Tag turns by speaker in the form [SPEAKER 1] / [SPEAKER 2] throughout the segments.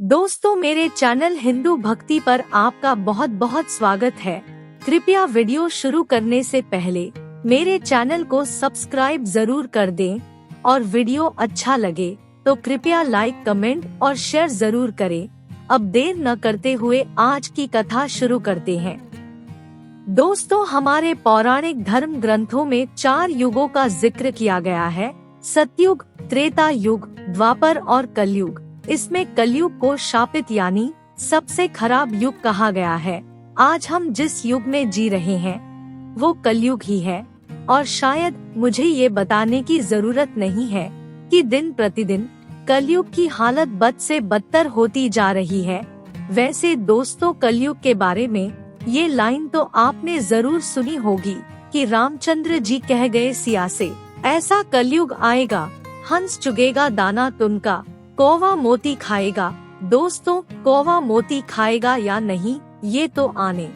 [SPEAKER 1] दोस्तों, मेरे चैनल हिंदू भक्ति पर आपका बहुत बहुत स्वागत है। कृपया वीडियो शुरू करने से पहले मेरे चैनल को सब्सक्राइब जरूर कर दें और वीडियो अच्छा लगे तो कृपया लाइक, कमेंट और शेयर जरूर करें। अब देर न करते हुए आज की कथा शुरू करते हैं। दोस्तों, हमारे पौराणिक धर्म ग्रंथों में 4 युगों का जिक्र किया गया है: सतयुग, त्रेता युग, द्वापर और कलयुग। इसमें कलयुग को शापित यानी सबसे खराब युग कहा गया है। आज हम जिस युग में जी रहे हैं वो कलयुग ही है और शायद मुझे ये बताने की जरूरत नहीं है कि दिन प्रतिदिन कलयुग की हालत बद से बदतर होती जा रही है। वैसे दोस्तों, कलयुग के बारे में ये लाइन तो आपने जरूर सुनी होगी कि रामचंद्र जी कह गए सिया से, ऐसा कलयुग आएगा, हंस चुगेगा दाना तुनका, कौवा मोती खाएगा। दोस्तों, कौवा मोती खाएगा या नहीं ये तो आने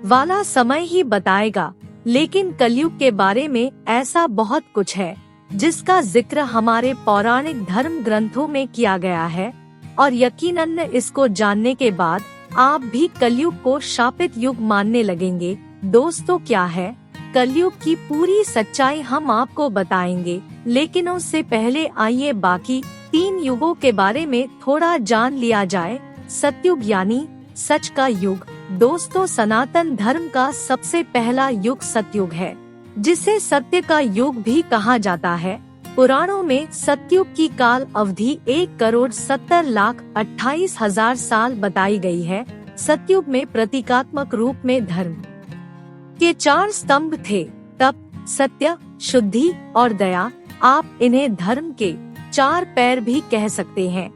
[SPEAKER 1] वाला समय ही बताएगा, लेकिन कलयुग के बारे में ऐसा बहुत कुछ है जिसका जिक्र हमारे पौराणिक धर्म ग्रंथों में किया गया है और यकीनन इसको जानने के बाद आप भी कलयुग को शापित युग मानने लगेंगे। दोस्तों, क्या है कलयुग की पूरी सच्चाई हम आपको बताएंगे, लेकिन उससे पहले आइए बाकी 3 युगों के बारे में थोड़ा जान लिया जाए। सतयुग यानी सच का युग। दोस्तों, सनातन धर्म का सबसे पहला युग सतयुग है, जिसे सत्य का युग भी कहा जाता है। पुराणों में सतयुग की काल अवधि 1,70,28,000 साल बताई गई है। सतयुग में प्रतीकात्मक रूप में धर्म के 4 स्तंभ थे: तप, सत्य, शुद्धि और दया। आप इन्हें धर्म के 4 पैर भी कह सकते हैं।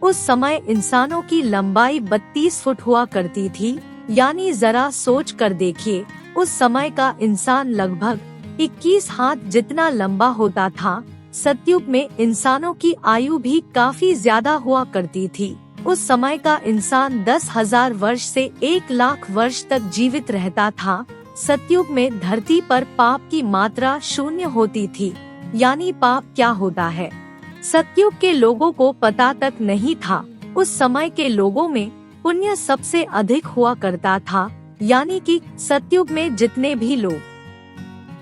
[SPEAKER 1] उस समय इंसानों की लंबाई 32 फुट हुआ करती थी, यानी जरा सोच कर देखिए, उस समय का इंसान लगभग 21 हाथ जितना लंबा होता था। सतयुग में इंसानों की आयु भी काफी ज्यादा हुआ करती थी। उस समय का इंसान 10,000 वर्ष से 1,00,000 वर्ष तक जीवित रहता था। सतयुग में धरती पर पाप की मात्रा 0 होती थी, यानी पाप क्या होता है सतयुग के लोगों को पता तक नहीं था। उस समय के लोगों में पुण्य सबसे अधिक हुआ करता था, यानी कि सतयुग में जितने भी लोग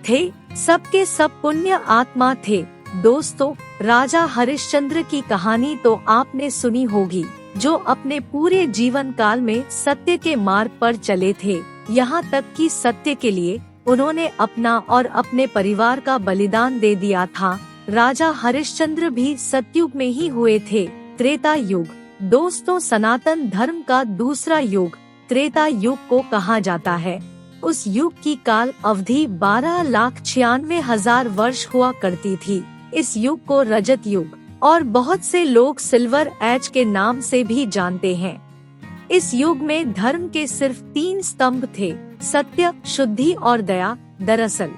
[SPEAKER 1] थे सबके सब पुण्य आत्मा थे। दोस्तों, राजा हरिश्चंद्र की कहानी तो आपने सुनी होगी, जो अपने पूरे जीवन काल में सत्य के मार्ग पर चले थे, यहाँ तक कि सत्य के लिए उन्होंने अपना और अपने परिवार का बलिदान दे दिया था। राजा हरिश्चंद्र भी सतयुग में ही हुए थे। त्रेता युग। दोस्तों, सनातन धर्म का दूसरा युग त्रेता युग को कहा जाता है। उस युग की काल अवधि 12,96,000 वर्ष हुआ करती थी। इस युग को रजत युग और बहुत से लोग सिल्वर एज के नाम से भी जानते हैं। इस युग में धर्म के सिर्फ 3 स्तंभ थे: सत्य, शुद्धि और दया। दरअसल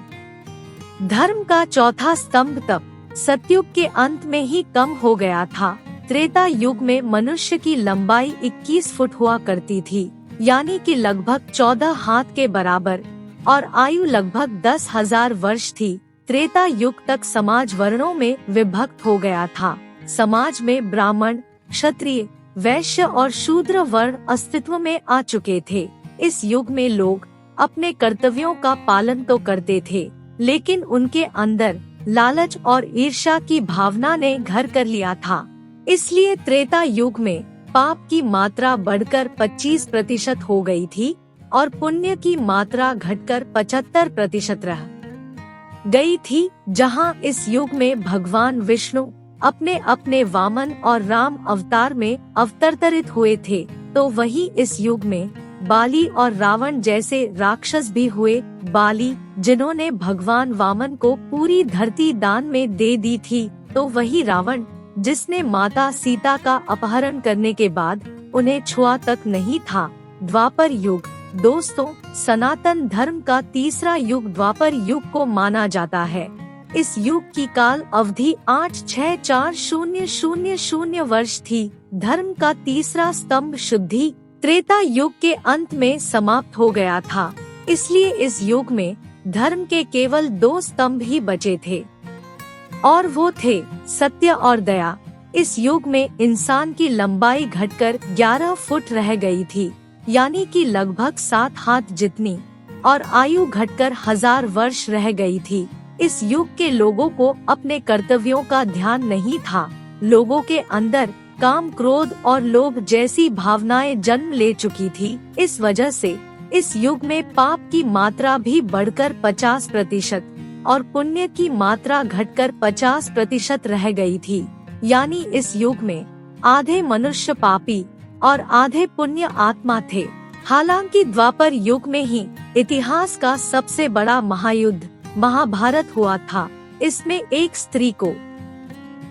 [SPEAKER 1] धर्म का चौथा स्तंभ तप सतयुग के अंत में ही कम हो गया था। त्रेता युग में मनुष्य की लंबाई 21 फुट हुआ करती थी, यानी कि लगभग 14 हाथ के बराबर, और आयु लगभग 10,000 वर्ष थी। त्रेता युग तक समाज वर्णों में विभक्त हो गया था। समाज में ब्राह्मण, क्षत्रिय, वैश्य और शूद्र वर्ण अस्तित्व में आ चुके थे। इस युग में लोग अपने कर्तव्यों का पालन तो करते थे, लेकिन उनके अंदर लालच और ईर्ष्या की भावना ने घर कर लिया था। इसलिए त्रेता युग में पाप की मात्रा बढ़कर 25% हो गई थी और पुण्य की मात्रा घटकर 75% रह गई थी। जहां इस युग में भगवान विष्णु अपने अपने वामन और राम अवतार में अवतरित हुए थे, तो वही इस युग में बाली और रावण जैसे राक्षस भी हुए। बाली, जिन्होंने भगवान वामन को पूरी धरती दान में दे दी थी, तो वही रावण, जिसने माता सीता का अपहरण करने के बाद उन्हें छुआ तक नहीं था। द्वापर युग। दोस्तों, सनातन धर्म का तीसरा युग द्वापर युग को माना जाता है। इस युग की काल अवधि 8,64,000 वर्ष थी। धर्म का तीसरा स्तंभ शुद्धि त्रेता युग के अंत में समाप्त हो गया था, इसलिए इस युग में धर्म के केवल 2 स्तंभ ही बचे थे और वो थे सत्य और दया। इस युग में इंसान की लंबाई घटकर 11 फुट रह गई थी, यानी कि लगभग 7 हाथ जितनी, और आयु घटकर 1000 वर्ष रह गई थी। इस युग के लोगों को अपने कर्तव्यों का ध्यान नहीं था। लोगों के अंदर काम, क्रोध और लोभ जैसी भावनाएं जन्म ले चुकी थी। इस वजह से इस युग में पाप की मात्रा भी बढ़कर 50% और पुण्य की मात्रा घटकर 50% रह गई थी। यानी इस युग में आधे मनुष्य पापी और आधे पुण्य आत्मा थे। हालांकि द्वापर युग में ही इतिहास का सबसे बड़ा महायुद्ध महाभारत हुआ था। इसमें एक स्त्री को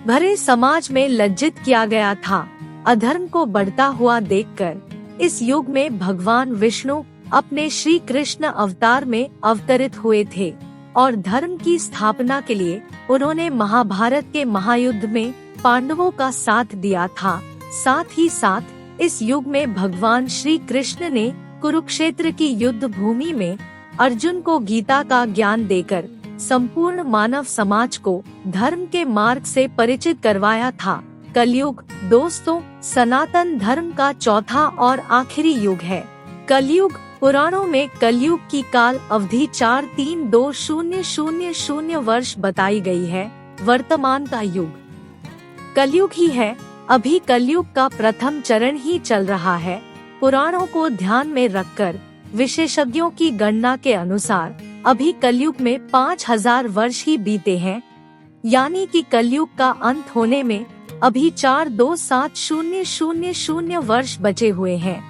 [SPEAKER 1] भरे समाज में लज्जित किया गया था। अधर्म को बढ़ता हुआ देखकर इस युग में भगवान विष्णु अपने श्री कृष्ण अवतार में अवतरित हुए थे और धर्म की स्थापना के लिए उन्होंने महाभारत के महायुद्ध में पांडवों का साथ दिया था। साथ ही साथ इस युग में भगवान श्री कृष्ण ने कुरुक्षेत्र की युद्ध भूमि में अर्जुन को गीता का ज्ञान देकर संपूर्ण मानव समाज को धर्म के मार्ग से परिचित करवाया था। कलयुग दोस्तों सनातन धर्म का चौथा और आखिरी युग है। कलयुग पुराणों में कलयुग की काल अवधि 432,000 वर्ष बताई गई है। वर्तमान का युग कलयुग ही है। अभी कलयुग का प्रथम चरण ही चल रहा है। पुराणों को ध्यान में रखकर विशेषज्ञों की गणना के अनुसार अभी कलयुग में 5000 वर्ष ही बीते हैं, यानी कि कलयुग का अंत होने में अभी 427,000 वर्ष बचे हुए हैं।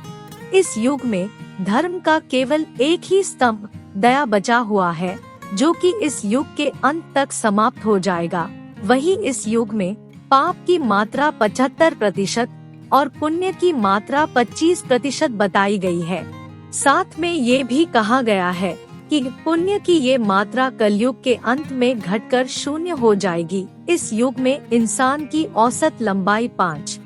[SPEAKER 1] इस युग में धर्म का केवल एक ही स्तंभ दया बचा हुआ है, जो कि इस युग के अंत तक समाप्त हो जाएगा। वही इस युग में पाप की मात्रा 75% और पुण्य की मात्रा 25% बताई गई है। साथ में ये भी कहा गया है कि पुण्य की ये मात्रा कलयुग के अंत में घटकर 0 हो जाएगी। इस युग में इंसान की औसत लंबाई 5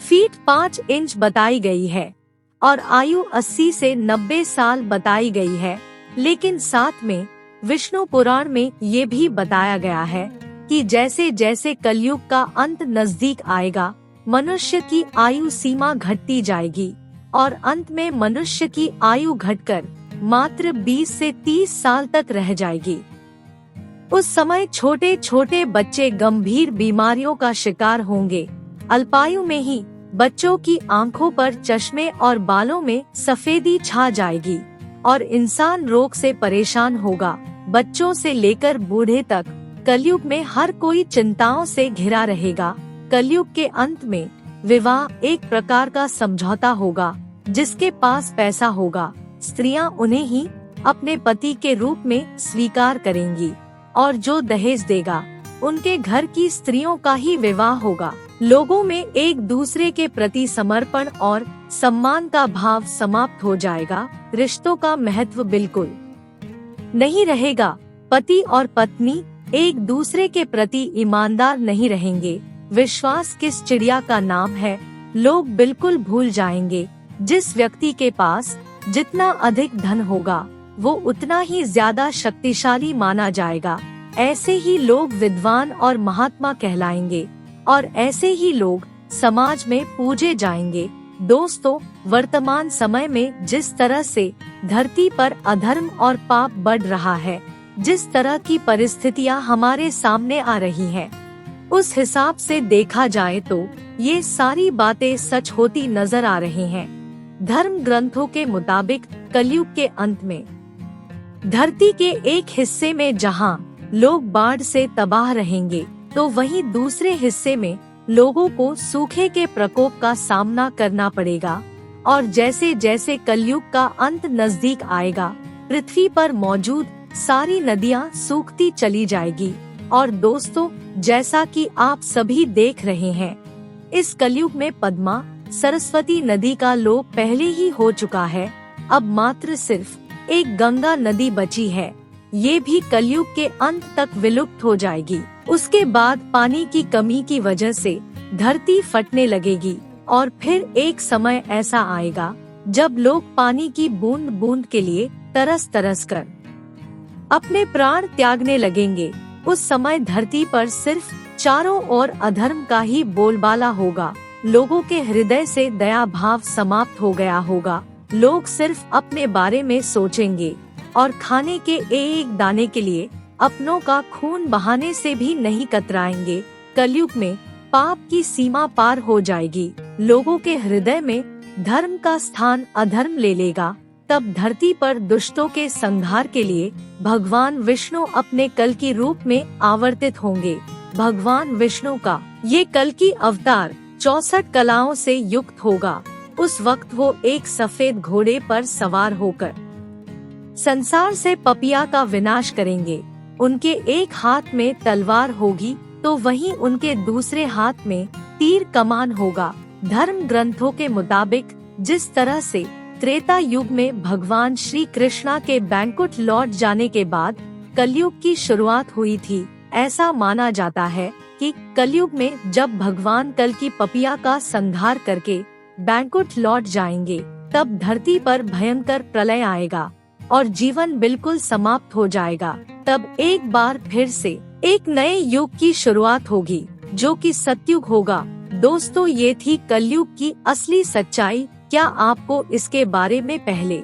[SPEAKER 1] फीट 5 इंच बताई गई है और आयु 80 से 90 साल बताई गई है। लेकिन साथ में विष्णु पुराण में ये भी बताया गया है कि जैसे जैसे कलयुग का अंत नजदीक आएगा, मनुष्य की आयु सीमा घटती जाएगी और अंत में मनुष्य की आयु घटकर मात्र 20 से 30 साल तक रह जाएगी। उस समय छोटे छोटे बच्चे गंभीर बीमारियों का शिकार होंगे। अल्पायु में ही बच्चों की आंखों पर चश्मे और बालों में सफेदी छा जाएगी और इंसान रोग से परेशान होगा। बच्चों से लेकर बूढ़े तक कलयुग में हर कोई चिंताओं से घिरा रहेगा। कलयुग के अंत में विवाह एक प्रकार का समझौता होगा। जिसके पास पैसा होगा, स्त्रियां उन्हें ही अपने पति के रूप में स्वीकार करेंगी और जो दहेज देगा उनके घर की स्त्रियों का ही विवाह होगा। लोगों में एक दूसरे के प्रति समर्पण और सम्मान का भाव समाप्त हो जाएगा। रिश्तों का महत्व बिल्कुल नहीं रहेगा। पति और पत्नी एक दूसरे के प्रति ईमानदार नहीं रहेंगे। विश्वास किस चिड़िया का नाम है, लोग बिल्कुल भूल जाएंगे। जिस व्यक्ति के पास जितना अधिक धन होगा, वो उतना ही ज्यादा शक्तिशाली माना जाएगा। ऐसे ही लोग विद्वान और महात्मा कहलाएंगे और ऐसे ही लोग समाज में पूजे जाएंगे। दोस्तों, वर्तमान समय में जिस तरह से धरती पर अधर्म और पाप बढ़ रहा है, जिस तरह की परिस्थितियां हमारे सामने आ रही हैं, उस हिसाब से देखा जाए तो ये सारी बातें सच होती नजर आ रही हैं। धर्म ग्रंथों के मुताबिक कलयुग के अंत में धरती के एक हिस्से में जहां लोग बाढ़ से तबाह रहेंगे, तो वहीं दूसरे हिस्से में लोगों को सूखे के प्रकोप का सामना करना पड़ेगा। और जैसे जैसे कलयुग का अंत नजदीक आएगा, पृथ्वी पर मौजूद सारी नदियां सूखती चली जाएगी। और दोस्तों, जैसा कि आप सभी देख रहे हैं, इस कलयुग में पद्मा सरस्वती नदी का लोप पहले ही हो चुका है। अब मात्र सिर्फ एक गंगा नदी बची है। ये भी कलयुग के अंत तक विलुप्त हो जाएगी। उसके बाद पानी की कमी की वजह से धरती फटने लगेगी और फिर एक समय ऐसा आएगा जब लोग पानी की बूंद बूंद के लिए तरस तरस कर अपने प्राण त्यागने लगेंगे। उस समय धरती पर सिर्फ चारों ओर अधर्म का ही बोलबाला होगा। लोगों के हृदय से दया भाव समाप्त हो गया होगा। लोग सिर्फ अपने बारे में सोचेंगे और खाने के एक दाने के लिए अपनों का खून बहाने से भी नहीं कतराएंगे। कलयुग में पाप की सीमा पार हो जाएगी। लोगों के हृदय में धर्म का स्थान अधर्म ले लेगा। तब धरती पर दुष्टों के संहार के लिए भगवान विष्णु अपने कल की रूप में आवर्तित होंगे। भगवान विष्णु का ये कल की अवतार 64 कलाओं से युक्त होगा। उस वक्त वो एक सफेद घोड़े पर सवार होकर संसार से पपिया का विनाश करेंगे। उनके एक हाथ में तलवार होगी तो वहीं उनके दूसरे हाथ में तीर कमान होगा। धर्म ग्रंथों के मुताबिक जिस तरह से त्रेता युग में भगवान श्री कृष्णा के बैंकुट लौट जाने के बाद कलयुग की शुरुआत हुई थी, ऐसा माना जाता है कि कलयुग में जब भगवान कल की पपिया का संहार करके बैंकुट लौट जाएंगे, तब धरती पर भयंकर प्रलय आएगा और जीवन बिल्कुल समाप्त हो जाएगा। तब एक बार फिर से एक नए युग की शुरुआत होगी, जो कि सतयुग होगा। दोस्तों, ये थी कलयुग की असली सच्चाई। क्या आपको इसके बारे में पहले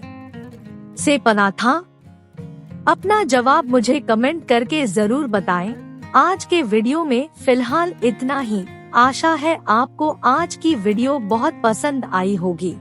[SPEAKER 1] से पता था? अपना जवाब मुझे कमेंट करके जरूर बताएं। आज के वीडियो में फिलहाल इतना ही। आशा है आपको आज की वीडियो बहुत पसंद आई होगी।